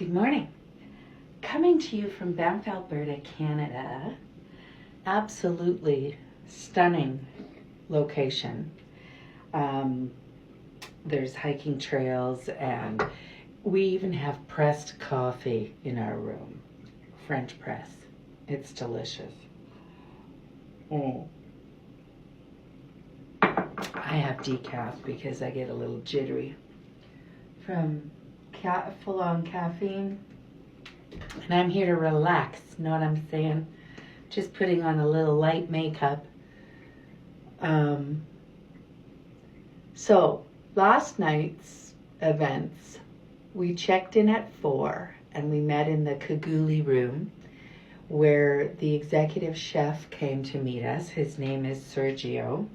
Good morning. Coming to you from Banff, Alberta, Canada. Absolutely stunning location. There's hiking trails, and we even have pressed coffee in our room. French press. It's delicious. I have decaf because I get a little jittery from full-on caffeine, and I'm here to relax. Know what I'm saying? Just putting on a little light makeup. So last night's events, we checked in at 4 and we met in the Kaguli room where the executive chef came to meet us. His name is Sergio.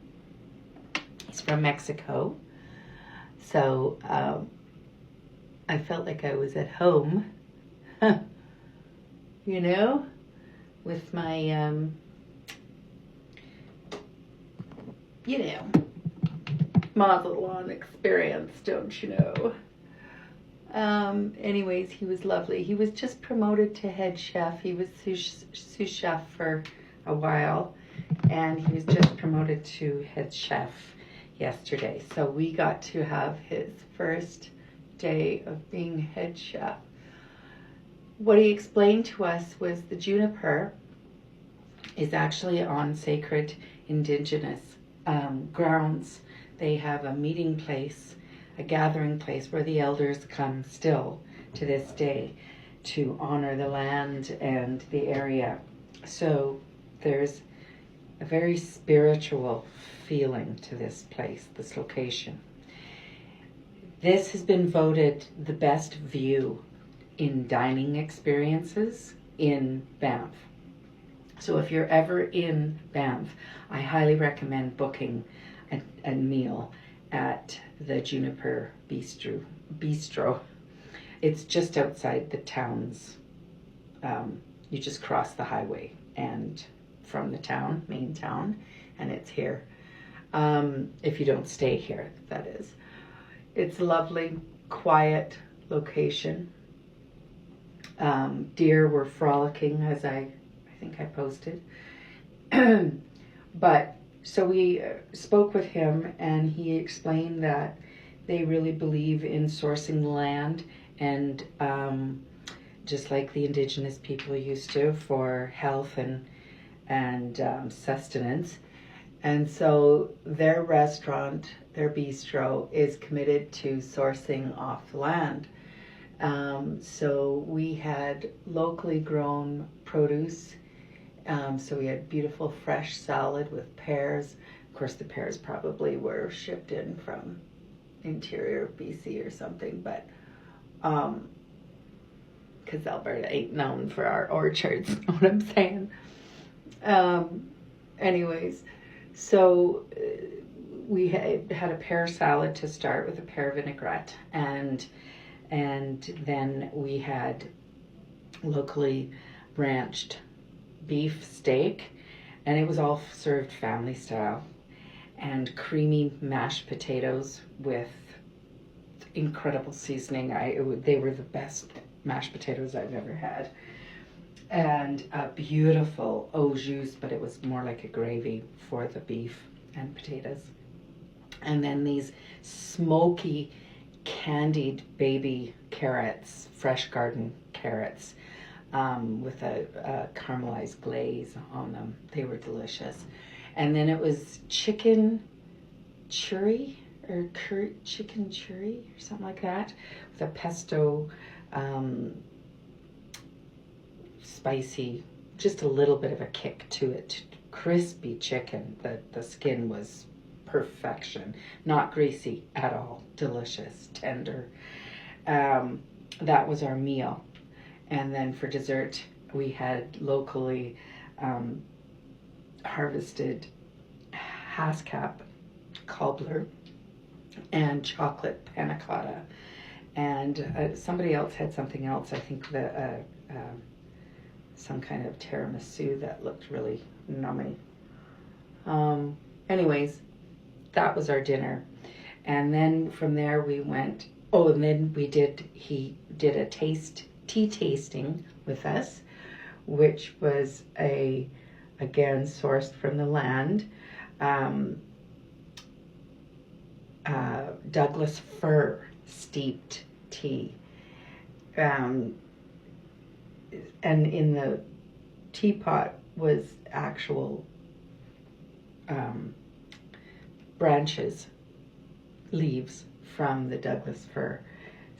He's from Mexico. So I felt like I was at home, you know, with my, Mazatlan experience, don't you know? Anyways, he was lovely. He was just promoted to head chef. He was sous chef for a while, and he was just promoted to head chef yesterday. So we got to have his first day of being head chef. What he explained to us was the juniper is actually on sacred indigenous grounds. They have a meeting place, a gathering place where the elders come still to this day to honor the land and the area. So there's a very spiritual feeling to this place, this location. This has been voted the best view in dining experiences in Banff. So if you're ever in Banff, I highly recommend booking a meal at the Juniper Bistro. It's just outside the town's, you just cross the highway and from the town, main town, and it's here. If you don't stay here, that is. It's a lovely, quiet location. Deer were frolicking, as I think I posted. But so we spoke with him, and he explained that they really believe in sourcing land and just like the indigenous people used to, for health and sustenance. And so their restaurant, their bistro, is committed to sourcing off the land. So we had locally grown produce. So we had beautiful fresh salad with pears. Of course, the pears probably were shipped in from interior BC or something, but because Alberta ain't known for our orchards, you know what I'm saying? Anyways, so we had a pear salad to start with, a pear vinaigrette, and then we had locally branched beef steak, and it was all served family style, and creamy mashed potatoes with incredible seasoning. They were the best mashed potatoes I've ever had, and a beautiful au jus, but it was more like a gravy for the beef and potatoes. And then these smoky candied baby carrots, fresh garden carrots, with a caramelized glaze on them. They were delicious. And then it was chicken churi or chicken churi or something like that, with a pesto, spicy, just a little bit of a kick to it. Crispy chicken. The skin was perfection. Not greasy at all. Delicious, tender. That was our meal. And then for dessert, we had locally harvested Haskap cobbler and chocolate panna cotta. And somebody else had something else. I think some kind of tiramisu that looked really nummy. Anyways, that was our dinner. And then from there we went, and then he did a taste tea tasting with us, which was again sourced from the land, Douglas fir steeped tea. And in the teapot was actual branches, leaves from the Douglas fir,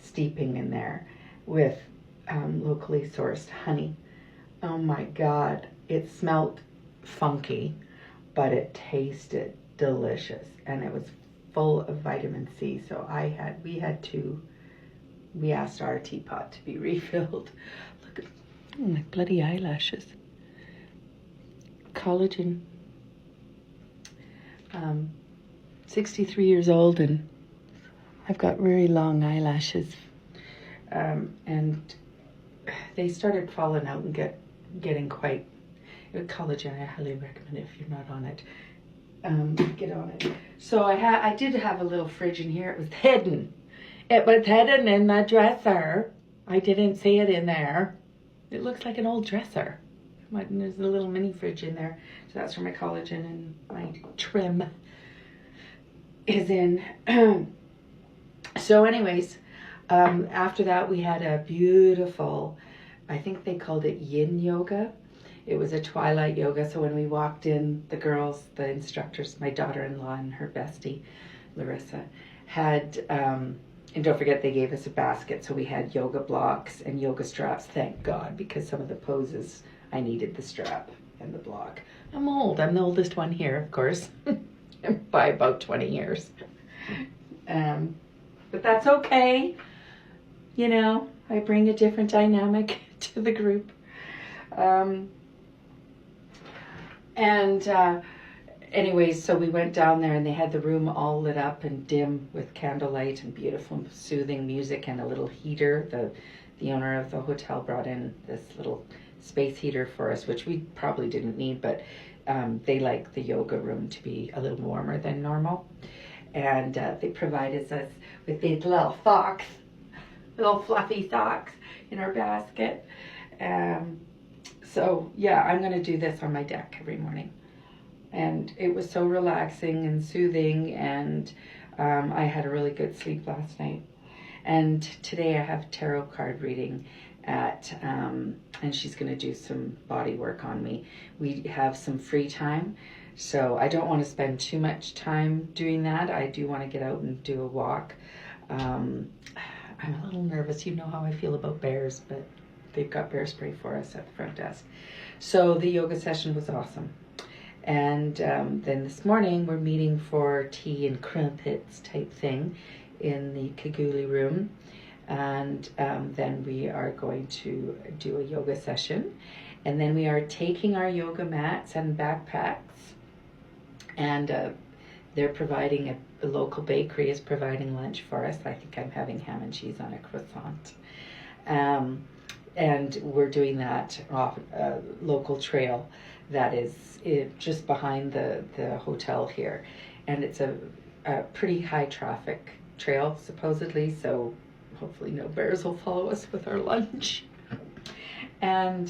steeping in there with locally sourced honey. Oh my God, it smelled funky, but it tasted delicious, and it was full of vitamin C. So we asked our teapot to be refilled. Look at my bloody eyelashes. Collagen. 63 years old, and I've got very long eyelashes. And they started falling out and getting quite... Collagen, I highly recommend it if you're not on it. Get on it. So I did have a little fridge in here. It was hidden. It was hidden in the dresser. I didn't see it in there. It looks like an old dresser. There's a little mini fridge in there. So that's where my collagen and my trim is in. So anyways, after that we had a beautiful, I think they called it yin yoga. It was a twilight yoga. So when we walked in, the girls, the instructors, my daughter-in-law and her bestie, Larissa, had, and don't forget they gave us a basket. So we had yoga blocks and yoga straps, thank God, because some of the poses I needed the strap and the block. I'm old. I'm the oldest one here, of course, by about 20 years. But that's okay. You know, I bring a different dynamic to the group. Anyways, so we went down there and they had the room all lit up and dim with candlelight and beautiful soothing music and a little heater. The owner of the hotel brought in this little space heater for us, which we probably didn't need, but they like the yoga room to be a little warmer than normal. And they provided us with these little socks, little fluffy socks in our basket. So yeah, I'm going to do this on my deck every morning. And it was so relaxing and soothing, and I had a really good sleep last night. And today I have tarot card reading and she's going to do some body work on me. We have some free time, so I don't want to spend too much time doing that. I do want to get out and do a walk. I'm a little nervous. You know how I feel about bears, but they've got bear spray for us at the front desk. So the yoga session was awesome. And then this morning we're meeting for tea and crumpets type thing in the Kaguli room. And then we are going to do a yoga session. And then we are taking our yoga mats and backpacks. And they're providing, a local bakery is providing lunch for us. I think I'm having ham and cheese on a croissant. And we're doing that off a local trail that is just behind the hotel here. And it's a pretty high traffic trail, supposedly, so hopefully no bears will follow us with our lunch. And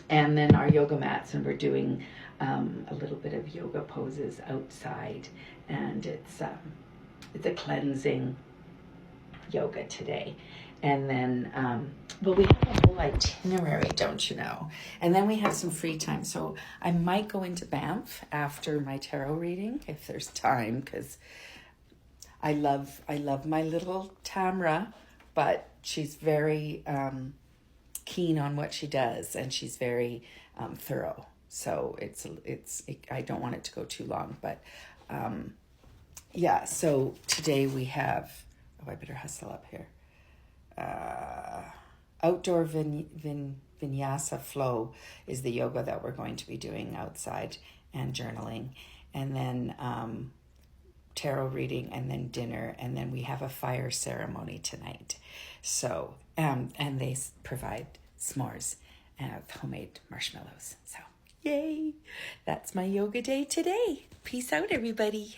then our yoga mats, and we're doing a little bit of yoga poses outside. And it's a cleansing yoga today. And then, well, we have a whole itinerary, don't you know? And then we have some free time. So I might go into Banff after my tarot reading, if there's time, because I love my little Tamra, but she's very keen on what she does, and she's very thorough. So I don't want it to go too long, but yeah. So today we have, I better hustle up here. Outdoor vinyasa flow is the yoga that we're going to be doing outside, and journaling, and then tarot reading, and then dinner, and then we have a fire ceremony tonight. So and they provide s'mores with homemade marshmallows. So yay, that's my yoga day today. Peace out, everybody.